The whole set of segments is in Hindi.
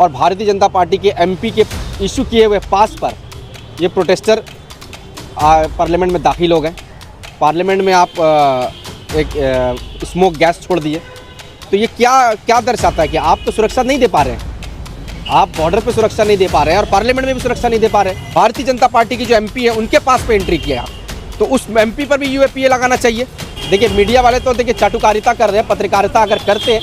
और भारतीय जनता पार्टी के एमपी के इशू किए हुए पास पर ये प्रोटेस्टर पार्लियामेंट में दाखिल हो गए। पार्लियामेंट में आप एक स्मोक गैस छोड़ दिए, तो ये क्या दर्शाता है कि आप तो सुरक्षा नहीं दे पा रहे हैं, आप बॉर्डर पे सुरक्षा नहीं दे पा रहे हैं और पार्लियामेंट में भी सुरक्षा नहीं दे पा रहे हैं। भारतीय जनता पार्टी की जो एमपी है उनके पास पे एंट्री किया, तो उस एमपी पर भी यूएपीए लगाना चाहिए। देखिए मीडिया वाले तो देखिए चाटुकारिता कर रहे हैं, पत्रकारिता अगर करते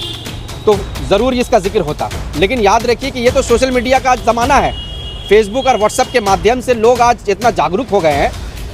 तो ज़रूर इसका जिक्र होता, लेकिन याद रखिए कि ये तो सोशल मीडिया का आज ज़माना है। फेसबुक और व्हाट्सएप के माध्यम से लोग आज इतना जागरूक हो गए हैं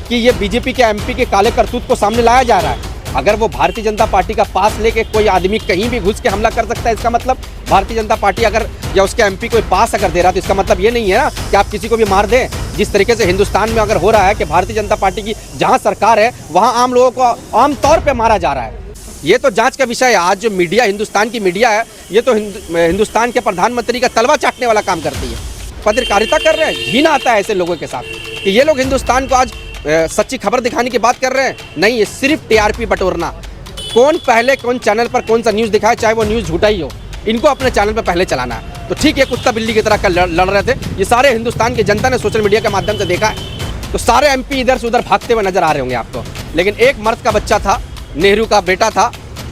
कि ये बीजेपी के एमपी के काले करतूत को सामने लाया जा रहा है। अगर वो भारतीय जनता पार्टी का पास लेके कोई आदमी कहीं भी घुस के हमला कर सकता है, इसका मतलब भारतीय जनता पार्टी अगर या उसके एमपी कोई पास अगर दे रहा है तो इसका मतलब ये नहीं है ना कि आप किसी को भी मार दें। जिस तरीके से हिंदुस्तान में अगर हो रहा है कि भारतीय जनता पार्टी की जहां सरकार है वहां आम लोगों को आम तौर पर मारा जा रहा है, ये तो जांच का विषय है। आज जो मीडिया, हिंदुस्तान की मीडिया है, ये तो हिंदुस्तान के प्रधानमंत्री का तलवा चाटने वाला काम करती है, पत्रकारिता कर रहे हैं। घिन आता है ऐसे लोगों के साथ कि ये लोग हिंदुस्तान को आज सच्ची खबर दिखाने की बात कर रहे हैं। नहीं, ये सिर्फ टीआरपी बटोरना। कौन पहले कौन चैनल पर कौन सा न्यूज़ दिखाए, चाहे वो न्यूज़ झूठा ही हो, इनको अपने चैनल पर पहले चलाना है। तो ठीक है, कुत्ता बिल्ली की तरह कल लड़ रहे थे, ये सारे हिंदुस्तान की जनता ने सोशल मीडिया के माध्यम से देखा है। तो सारे एमपी इधर से उधर भागते हुए नजर आ रहे होंगे आपको, लेकिन एक मर्द का बच्चा था, नेहरू का बेटा था,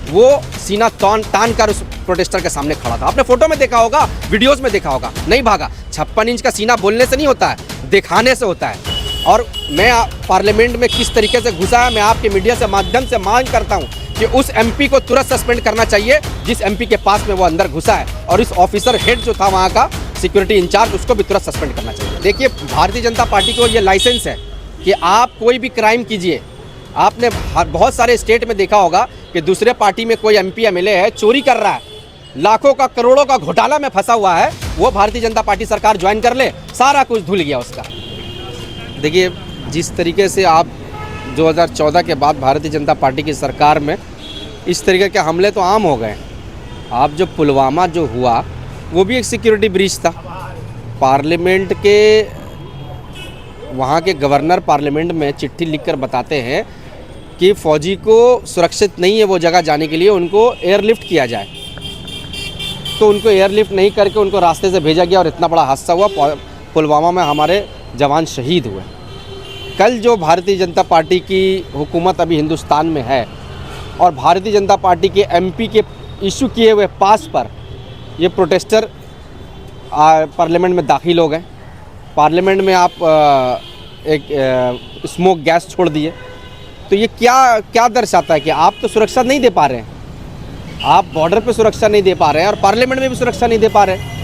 वो सीना तान कर उस प्रोटेस्टर के सामने खड़ा था। आपने फोटो में देखा होगा, वीडियोस में देखा होगा, नहीं भागा। 56 इंच का सीना बोलने से नहीं होता है, दिखाने से होता है। और मैं पार्लियामेंट में किस तरीके से घुसा है, मैं आपके मीडिया से माध्यम से मांग करता हूं कि उस एमपी को तुरंत सस्पेंड करना चाहिए जिस एमपी के पास में वो अंदर घुसा है, और इस ऑफिसर हेड जो था वहाँ का सिक्योरिटी इंचार्ज, उसको भी तुरंत सस्पेंड करना चाहिए। देखिए भारतीय जनता पार्टी को ये लाइसेंस है कि आप कोई भी क्राइम कीजिए। आपने बहुत सारे स्टेट में देखा होगा कि दूसरे पार्टी में कोई एमपी एमएलए है, चोरी कर रहा है, लाखों का करोड़ों का घोटाला में फंसा हुआ है, वो भारतीय जनता पार्टी सरकार ज्वाइन कर ले, सारा कुछ धुल गया उसका। देखिए जिस तरीके से आप 2014 के बाद भारतीय जनता पार्टी की सरकार में इस तरीके के हमले तो आम हो गए। आप जो पुलवामा जो हुआ वो भी एक सिक्योरिटी ब्रीच था। पार्लियामेंट के वहाँ के गवर्नर पार्लियामेंट में चिट्ठी लिखकर बताते हैं कि फ़ौजी को सुरक्षित नहीं है वो जगह जाने के लिए, उनको एयरलिफ्ट किया जाए। तो उनको एयरलिफ्ट नहीं करके उनको रास्ते से भेजा गया और इतना बड़ा हादसा हुआ। पुलवामा में हमारे जवान शहीद हुए। कल जो भारतीय जनता पार्टी की हुकूमत अभी हिंदुस्तान में है और भारतीय जनता पार्टी के एमपी के इशू किए हुए पास पर ये प्रोटेस्टर पार्लियामेंट में दाखिल हो गए। पार्लियामेंट में आप एक स्मोक गैस छोड़ दिए, तो ये क्या दर्शाता है कि आप तो सुरक्षा नहीं दे पा रहे हैं, आप बॉर्डर पे सुरक्षा नहीं दे पा रहे हैं और पार्लियामेंट में भी सुरक्षा नहीं दे पा रहे हैं।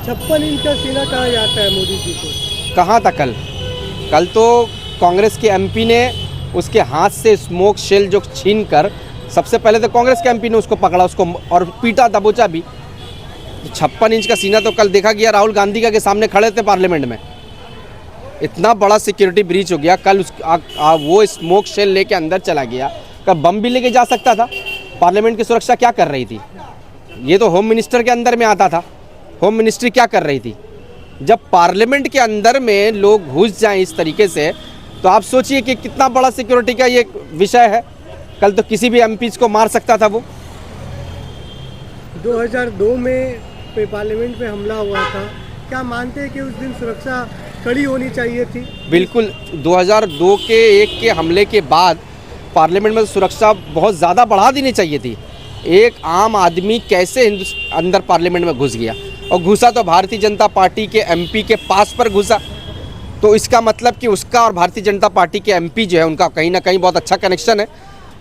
56 इंच का सीना कहा जाता है मोदी जी को। कहाँ था कल तो कांग्रेस के एमपी ने उसके हाथ से स्मोक शेल जो छीन कर, सबसे पहले तो कांग्रेस के एमपी ने उसको पकड़ा, उसको और पीटा दबोचा भी। 56 इंच का सीना तो कल देखा गया राहुल गांधी का के सामने खड़े थे पार्लियामेंट में। इतना बड़ा सिक्योरिटी ब्रीच हो गया। कल वो स्मोक शेल लेके अंदर चला गया, कल बम भी लेके जा सकता था। पार्लियामेंट की सुरक्षा क्या कर रही थी? ये तो होम मिनिस्टर के अंदर में आता था। होम मिनिस्ट्री क्या कर रही थी? जब पार्लियामेंट के अंदर में लोग घुस जाएं इस तरीके से, तो आप सोचिए कि कितना बड़ा सिक्योरिटी का ये विषय है। कल तो किसी भी एमपी को मार सकता था वो। 2002 में पार्लियामेंट पे हमला हुआ था, क्या मानते हैं कि उस दिन सुरक्षा कड़ी होनी चाहिए थी? बिल्कुल, 2002 के एक के हमले के बाद पार्लियामेंट में सुरक्षा बहुत ज़्यादा बढ़ा देनी चाहिए थी। एक आम आदमी कैसे अंदर पार्लियामेंट में घुस गया, और घुसा तो भारतीय जनता पार्टी के एमपी के पास पर घुसा। तो इसका मतलब कि उसका और भारतीय जनता पार्टी के एमपी जो है उनका कहीं ना कहीं बहुत अच्छा कनेक्शन है।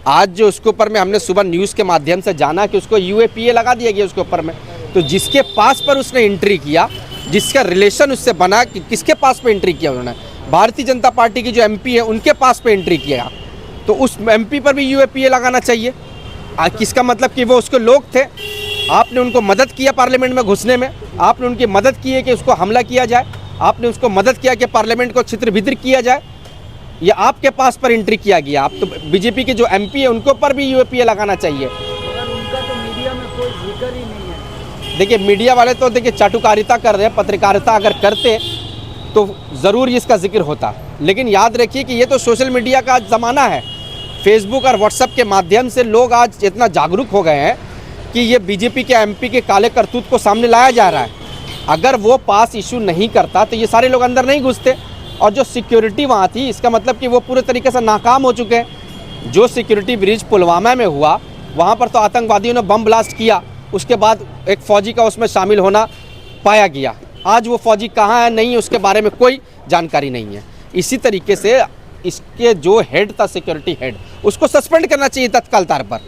आज जो उसके ऊपर में हमने सुबह न्यूज़ के माध्यम से जाना कि उसको यूएपीए लगा दिया गया उसके ऊपर में। तो जिसके पास पर उसने एंट्री किया, जिसका रिलेशन उससे बना, कि किसके पास पे एंट्री किया उन्होंने, भारतीय जनता पार्टी की जो एमपी है उनके पास पे एंट्री किया, तो उस एमपी पर भी यूएपीए लगाना चाहिए। किसका मतलब कि वो उसके लोग थे, आपने उनको मदद किया पार्लियामेंट में घुसने में, आपने उनकी मदद की है कि उसको हमला किया जाए, आपने उसको मदद किया कि पार्लियामेंट को छित्र भित्र किया जाए, या आपके पास पर एंट्री किया गया। आप तो बीजेपी के जो एमपी है उनको पर भी यूएपीए लगाना चाहिए। मगर उनका तो मीडिया में कोई जिक्र ही नहीं है। देखिए मीडिया वाले तो देखिए चाटुकारिता कर रहे हैं, पत्रकारिता अगर करते तो ज़रूर इसका जिक्र होता, लेकिन याद रखिए कि ये तो सोशल मीडिया का ज़माना है। फेसबुक और व्हाट्सएप के माध्यम से लोग आज इतना जागरूक हो गए हैं कि ये बीजेपी के एमपी के काले करतूत को सामने लाया जा रहा है। अगर वो पास इशू नहीं करता तो ये सारे लोग अंदर नहीं घुसते। और जो सिक्योरिटी वहाँ थी, इसका मतलब कि वो पूरे तरीके से नाकाम हो चुके हैं। जो सिक्योरिटी ब्रीच पुलवामा में हुआ, वहाँ पर तो आतंकवादियों ने बम ब्लास्ट किया, उसके बाद एक फ़ौजी का उसमें शामिल होना पाया गया। आज वो फ़ौजी कहाँ है, नहीं, उसके बारे में कोई जानकारी नहीं है। इसी तरीके से इसके जो हेड था, सिक्योरिटी हेड, उसको सस्पेंड करना चाहिए तत्काल तौर पर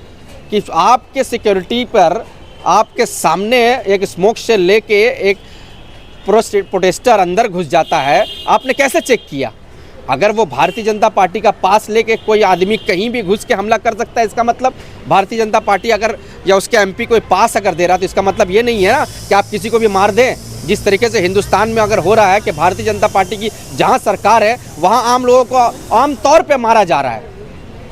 कि आपके सिक्योरिटी पर आपके सामने एक स्मोक शेल लेके एक प्रोटेस्टर अंदर घुस जाता है, आपने कैसे चेक किया? अगर वो भारतीय जनता पार्टी का पास लेके कोई आदमी कहीं भी घुस के हमला कर सकता है, इसका मतलब भारतीय जनता पार्टी अगर या उसके एमपी कोई पास अगर दे रहा, तो इसका मतलब ये नहीं है ना कि आप किसी को भी मार दें। जिस तरीके से हिंदुस्तान में अगर हो रहा है कि भारतीय जनता पार्टी की जहाँ सरकार है वहाँ आम लोगों को आम तौर पर मारा जा रहा है।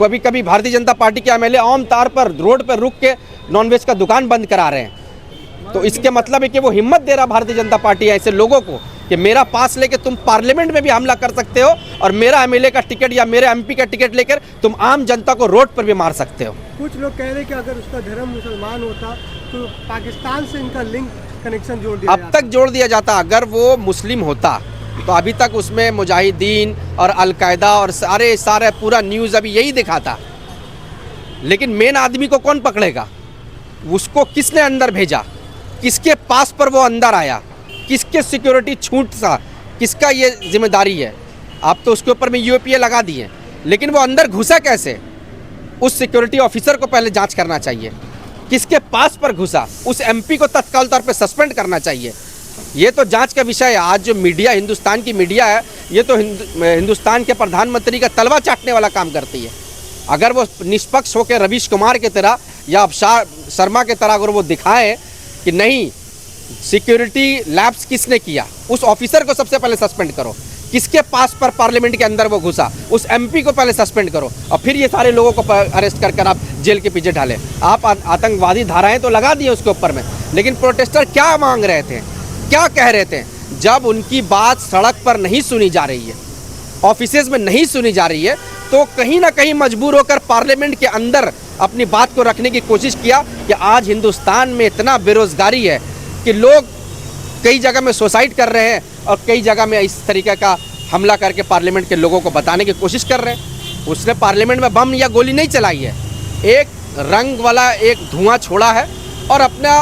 कभी कभी भारतीय जनता पार्टी के एमएलए आम तौर पर रोड पर रुक के नॉनवेज का दुकान बंद करा रहे हैं। तो इसके मतलब है कि वो हिम्मत दे रहा भारतीय जनता पार्टी ऐसे लोगों को कि मेरा पास लेके तुम पार्लियामेंट में भी हमला कर सकते हो और मेरा एमएलए का टिकट या मेरे एमपी का टिकट लेकर तुम आम जनता को रोड पर भी मार सकते हो। कुछ लोग कह रहे हैं कि अगर उसका धर्म मुसलमान होता तो पाकिस्तान से इनका लिंक कनेक्शन जोड़ दिया अब तक जोड़ दिया जाता। अगर वो मुस्लिम होता तो अभी तक उसमें मुजाहिदीन और अलकायदा और सारे पूरा न्यूज़ अभी यही दिखाता। लेकिन मेन आदमी को कौन पकड़ेगा? उसको किसने अंदर भेजा? किसके पास पर वो अंदर आया? किसके सिक्योरिटी छूट सा? किसका ये जिम्मेदारी है? आप तो उसके ऊपर में यूएपीए लगा दिए, लेकिन वो अंदर घुसा कैसे? उस सिक्योरिटी ऑफिसर को पहले जांच करना चाहिए। किसके पास पर घुसा? उस एमपी को तत्काल तौर पे सस्पेंड करना चाहिए। ये तो जांच का विषय है। आज जो मीडिया, हिंदुस्तान की मीडिया है, ये तो हिंदुस्तान के प्रधानमंत्री का तलवा चाटने वाला काम करती है। अगर वो निष्पक्ष होकर रवीश कुमार की तरह या अवसार शर्मा की तरह अगर वो दिखाएं कि नहीं, सिक्योरिटी लैब्स किसने किया, उस ऑफिसर को सबसे पहले सस्पेंड करो। किसके पास पर पार्लियामेंट के अंदर वो घुसा, उस एमपी को पहले सस्पेंड करो और फिर ये सारे लोगों को अरेस्ट कर आप जेल के पीछे डालें। आप आतंकवादी धाराएं तो लगा दिए उसके ऊपर में, लेकिन प्रोटेस्टर क्या मांग रहे थे, क्या कह रहे थे? जब उनकी बात सड़क पर नहीं सुनी जा रही है, ऑफिसेज में नहीं सुनी जा रही है, तो कहीं ना कहीं मजबूर होकर पार्लियामेंट के अंदर अपनी बात को रखने की कोशिश किया कि आज हिंदुस्तान में इतना बेरोजगारी है कि लोग कई जगह में सुसाइड कर रहे हैं और कई जगह में इस तरीके का हमला करके पार्लियामेंट के लोगों को बताने की कोशिश कर रहे हैं। उसने पार्लियामेंट में बम या गोली नहीं चलाई है, एक रंग वाला एक धुआं छोड़ा है और अपना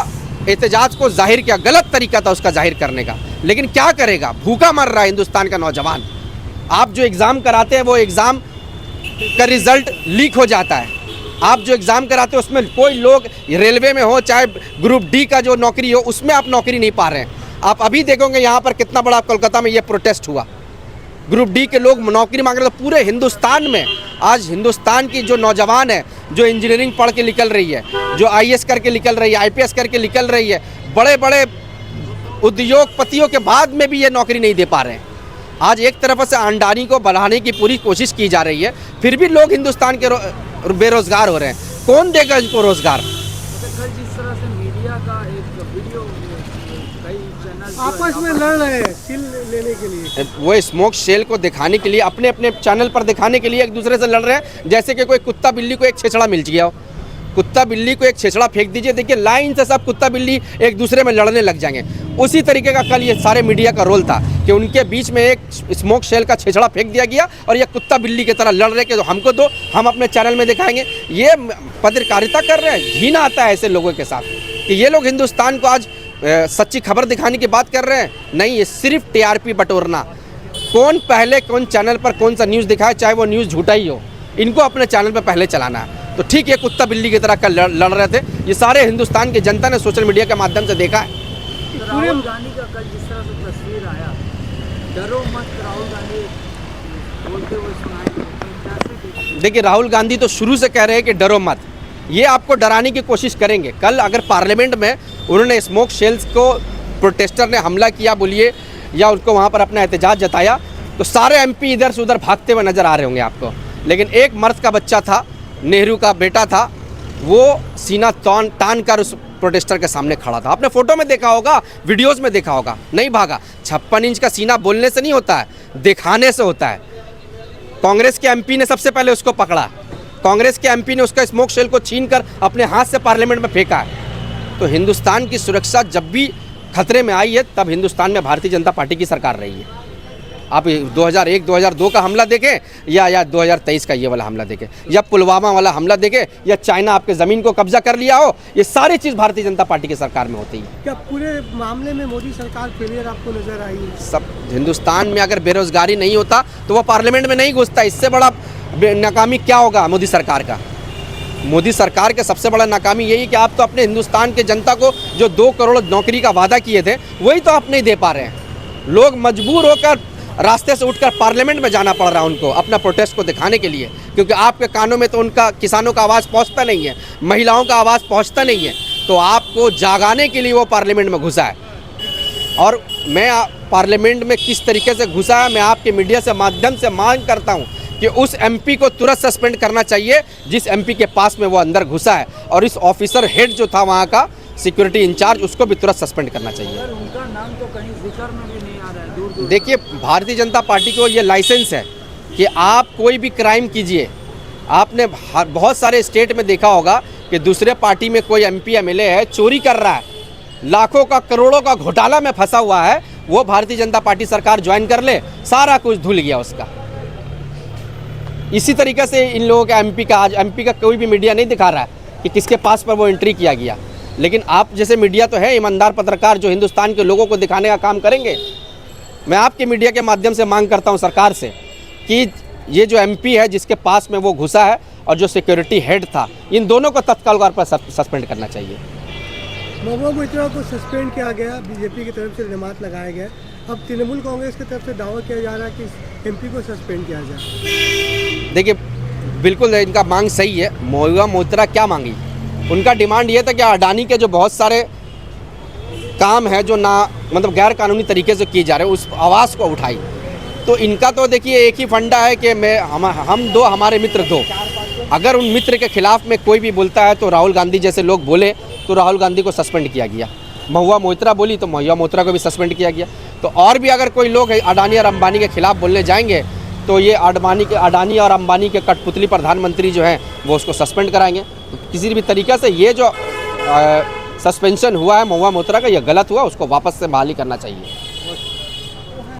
एहतजाज को जाहिर किया। गलत तरीका था उसका जाहिर करने का, लेकिन क्या करेगा? भूखा मर रहा है हिंदुस्तान का नौजवान। आप जो एग्ज़ाम कराते हैं वो एग्ज़ाम का रिज़ल्ट लीक हो जाता है। आप जो एग्ज़ाम कराते हैं उसमें कोई लोग रेलवे में हो, चाहे ग्रुप डी का जो नौकरी हो, उसमें आप नौकरी नहीं पा रहे हैं। आप अभी देखोगे यहाँ पर कितना बड़ा कोलकाता में ये प्रोटेस्ट हुआ, ग्रुप डी के लोग नौकरी मांग रहे थे। पूरे हिंदुस्तान में आज हिंदुस्तान की जो नौजवान है, जो इंजीनियरिंग पढ़ के निकल रही है, जो आईएएस करके निकल रही है, आईपीएस करके निकल रही है, बड़े बड़े उद्योगपतियों के बाद में भी ये नौकरी नहीं दे पा रहे हैं। आज एक तरफ से अंडानी को बढ़ाने की पूरी कोशिश की जा रही है, फिर भी लोग हिंदुस्तान के बेरोजगार हो रहे हैं। कौन देगा इनको रोजगार? कल जिस तरह से मीडिया का एक वीडियो कई चैनल आपस में लड़ रहे हैं सील लेने के लिए, वो स्मोक शेल को दिखाने के लिए, अपने अपने चैनल पर दिखाने के लिए एक दूसरे से लड़ रहे हैं, जैसे कि कोई कुत्ता बिल्ली को एक छेछड़ा मिल गया हो। कुत्ता बिल्ली को एक छेछड़ा फेंक दीजिए, देखिए लाइन से सब कुत्ता बिल्ली एक दूसरे में लड़ने लग जाएंगे। उसी तरीके का कल ये सारे मीडिया का रोल था कि उनके बीच में एक स्मोक शेल का छेछड़ा फेंक दिया गया और ये कुत्ता बिल्ली की तरह लड़ रहे कि हमको दो, हम अपने चैनल में दिखाएंगे। ये पत्रकारिता कर रहे हैं। घिन आता है ऐसे लोगों के साथ कि ये लोग हिंदुस्तान को आज सच्ची खबर दिखाने की बात कर रहे हैं। नहीं, ये सिर्फ टीआरपी बटोरना। कौन पहले कौन चैनल पर कौन सा न्यूज़ दिखाए, चाहे वो न्यूज़ झूठा ही हो, इनको अपने चैनल पर पहले चलाना है। तो ठीक है, कुत्ता बिल्ली की तरह कल लड़ रहे थे। ये सारे हिंदुस्तान की जनता ने सोशल मीडिया के माध्यम से देखा है। राहुल गांधी का कल जिस तरह से तस्वीर आया, डरो मत, राहुल गांधी बोलते हुए सुनाए। देखिए, राहुल गांधी तो शुरू से कह रहे हैं कि डरो मत। ये आपको डराने की कोशिश करेंगे। कल अगर पार्लियामेंट में उन्होंने स्मोक शेल्स को प्रोटेस्टर ने हमला किया बोलिए या उनको वहाँ पर अपना एहतजाज जताया, तो सारे एमपी इधर से उधर भागते हुए नजर आ रहे होंगे आपको। लेकिन एक मर्द का बच्चा था, नेहरू का बेटा था, वो सीना तान कर उस प्रोटेस्टर के सामने खड़ा था। आपने फोटो में देखा होगा, वीडियोस में देखा होगा, नहीं भागा। 56 इंच का सीना बोलने से नहीं होता है, दिखाने से होता है। कांग्रेस के एमपी ने सबसे पहले उसको पकड़ा, कांग्रेस के एमपी ने उसका स्मोक शेल को छीनकर अपने हाथ से पार्लियामेंट में फेंका है। तो हिंदुस्तान की सुरक्षा जब भी खतरे में आई है तब हिंदुस्तान में भारतीय जनता पार्टी की सरकार रही है। आप 2001 2002 का हमला देखें या 2023 का ये वाला हमला देखें या पुलवामा वाला हमला देखें या चाइना आपके ज़मीन को कब्जा कर लिया हो, ये सारी चीज़ भारतीय जनता पार्टी की सरकार में होती है। क्या पूरे मामले में मोदी सरकार फेलियर आपको नजर आई है? सब हिंदुस्तान में अगर बेरोजगारी नहीं होता तो वो पार्लियामेंट में नहीं घुसता। इससे बड़ा नाकामी क्या होगा मोदी सरकार का? मोदी सरकार का सबसे बड़ा नाकामी यही कि आप तो अपने हिंदुस्तान के जनता को जो 2 करोड़ नौकरी का वादा किए थे वही तो आप नहीं दे पा रहे हैं। लोग मजबूर होकर रास्ते से उठकर पार्लियामेंट में जाना पड़ रहा है उनको अपना प्रोटेस्ट को दिखाने के लिए, क्योंकि आपके कानों में तो उनका किसानों का आवाज़ पहुंचता नहीं है, महिलाओं का आवाज़ पहुंचता नहीं है, तो आपको जागाने के लिए वो पार्लियामेंट में घुसा है। और मैं पार्लियामेंट में किस तरीके से घुसा है मैं आपके मीडिया से माध्यम से मांग करता हूँ कि उस एमपी को तुरंत सस्पेंड करना चाहिए जिस एमपी के पास में वो अंदर घुसा है, और इस ऑफिसर हेड जो था वहाँ का सिक्योरिटी इंचार्ज उसको भी तुरंत सस्पेंड करना चाहिए। सर उनका नाम तो कहीं जिक्र में भी नहीं आ रहा है, दूर दूर। देखिए, भारतीय जनता पार्टी को ये लाइसेंस है कि आप कोई भी क्राइम कीजिए। आपने बहुत सारे स्टेट में देखा होगा कि दूसरे पार्टी में कोई एमपी एमएलए है, चोरी कर रहा है, लाखों का करोड़ों का घोटाला में फंसा हुआ है, वो भारतीय जनता पार्टी सरकार ज्वाइन कर ले, सारा कुछ धुल गया उसका। इसी तरीके से इन लोगों का आज एमपी का कोई भी मीडिया नहीं दिखा रहा है कि किसके पास पर वो एंट्री किया गया, लेकिन आप जैसे मीडिया तो है, ईमानदार पत्रकार जो हिंदुस्तान के लोगों को दिखाने का काम करेंगे। मैं आपके मीडिया के माध्यम से मांग करता हूं सरकार से कि ये जो एमपी है जिसके पास में वो घुसा है और जो सिक्योरिटी हेड था, इन दोनों को तत्काल तौर पर सस्पेंड करना चाहिए। महुआ मोइत्रा को सस्पेंड किया गया, बीजेपी की तरफ से इल्ज़ामात लगाया गया, अब तृणमूल कांग्रेस की तरफ से दावा किया जा रहा है कि एमपी को सस्पेंड किया जाए। देखिए, बिल्कुल इनका मांग सही है। महुआ मोइत्रा क्या मांगी? उनका डिमांड ये था कि अडानी के जो बहुत सारे काम है जो मतलब गैर कानूनी तरीके से किए जा रहे हैं उस आवाज़ को उठाई। तो इनका तो देखिए एक ही फंडा है कि हम दो, हमारे मित्र दो। अगर उन मित्र के खिलाफ में कोई भी बोलता है तो राहुल गांधी जैसे लोग बोले तो राहुल गांधी को सस्पेंड किया गया, महुआ मोइत्रा बोली तो महुआ मोइत्रा को भी सस्पेंड किया गया। तो और भी अगर कोई लोग अडानी और अंबानी के खिलाफ बोलने जाएंगे तो ये अडानी और अंबानी के कठपुतली प्रधानमंत्री जो हैं वो उसको सस्पेंड कराएंगे। तो किसी भी तरीके से ये जो सस्पेंशन हुआ है महुआ मोइत्रा का, ये गलत हुआ, उसको वापस से बहाली करना चाहिए।